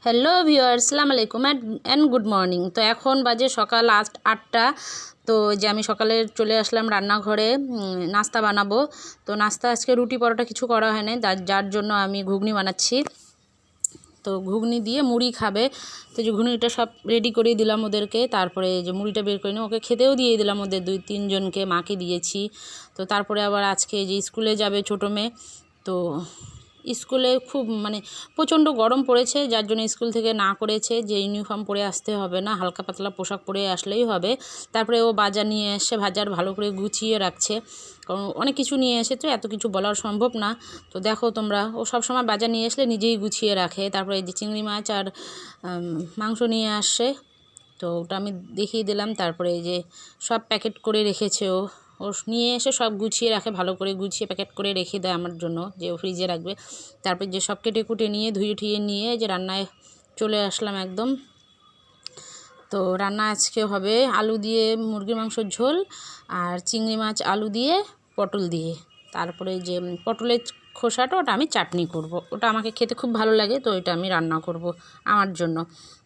Hello viewers, আসসালামু আলাইকুম and good morning. তো এখন বাজে সকাল 8টা। তো যে আমি সকালে চলে আসলাম রান্নাঘরে নাস্তা বানাবো। তো নাস্তা আজকে রুটি পরোটা কিছু করা হয় না, যার জন্য আমি ঘুগনি বানাচ্ছি। তো ঘুগনি দিয়ে মুড়ি খাবে, তো যে ঘুগনিটা সব রেডি করে দিলাম ওদেরকে। তারপরে যে মুড়িটা বের করে নিয়ে ওকে খেতেও দিয়ে দিলাম, ওদের 2-3 জনকে, মাকে দিয়েছি। তো তারপরে আবার আজকে যে স্কুলে যাবে ছোটো মেয়ে, তো স্কুলে খুব প্রচণ্ড গরম পড়েছে, যার জন্য স্কুল থেকে না করেছে যে ইউনিফর্ম পরে আসতে হবে না, হালকা পাতলা পোশাক পরে আসলেই হবে। তারপরে ও বাজার নিয়ে এসে বাজার ভালো করে গুছিয়ে রাখছে, কারণ অনেক কিছু নিয়ে এসে তো এত কিছু বলার সম্ভব না। তো দেখো তোমরা, ও সবসময় বাজার নিয়ে আসলে নিজেই গুছিয়ে রাখে। তারপরে এই যে চিংড়ি মাছ আর মাংস নিয়ে আসে, তো ওটা আমি দেখিয়ে দিলাম। তারপরে এই যে সব প্যাকেট করে রেখেছে ও ও নিয়ে এসে সব গুছিয়ে রাখে, ভালো করে গুছিয়ে প্যাকেট করে রেখে দেয় আমার জন্য, যে ও ফ্রিজে রাখবে। তারপরে যে সব কেটে কুটে নিয়ে ধুয়ে ঠিয়ে নিয়ে যে রান্নায় চলে আসলাম একদম। তো রান্না আজকে হবে আলু দিয়ে মুরগির মাংসর ঝোল, আর চিংড়ি মাছ আলু দিয়ে পটল দিয়ে। তারপরে যে পটলের খোসাটা, ওটা আমি চাটনি করব, ওটা আমাকে খেতে খুব ভালো লাগে, তো এটা আমি রান্না করব আমার জন্য।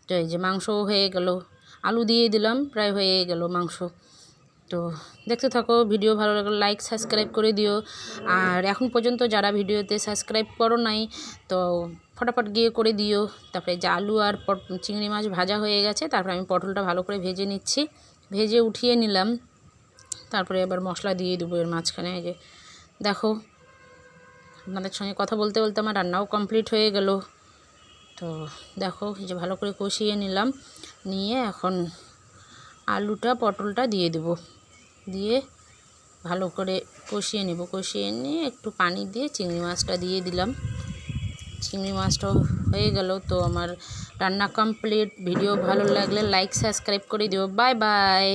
তো এই যে মাংস হয়ে গেল, আলু দিয়ে দিলাম, প্রায় হয়ে গেল মাংস। তো দেখতে থাকো, ভিডিও ভালো লাগলে লাইক সাবস্ক্রাইব করে দিও। আর এখন পর্যন্ত যারা ভিডিওতে সাবস্ক্রাইব করো নাই, তো ফটাফট গিয়ে করে দিও। তারপরে যে আলু আর চিংড়ি মাছ ভাজা হয়ে গেছে, তারপরে আমি পটলটা ভালো করে ভেজে নিচ্ছি, ভেজে উঠিয়ে নিলাম। তারপরে এবার মশলা দিয়ে দেবো এর মাঝখানে। এই যে দেখো, আপনাদের সঙ্গে কথা বলতে বলতে আমার রান্নাও কমপ্লিট হয়ে গেল। তো দেখো, এই যে ভালো করে কষিয়ে নিলাম, নিয়ে এখন আলুটা পটলটা দিয়ে দেব, দিয়ে ভালো করে কষিয়ে নেব। কষিয়ে নিয়ে একটু পানি দিয়ে চিংড়ি মাছটা দিয়ে দিলাম। চিংড়ি মাছটাও হয়ে গেল। তো আমার রান্না কমপ্লিট। ভিডিও ভালো লাগলে লাইক সাবস্ক্রাইব করে দিও। Bye bye.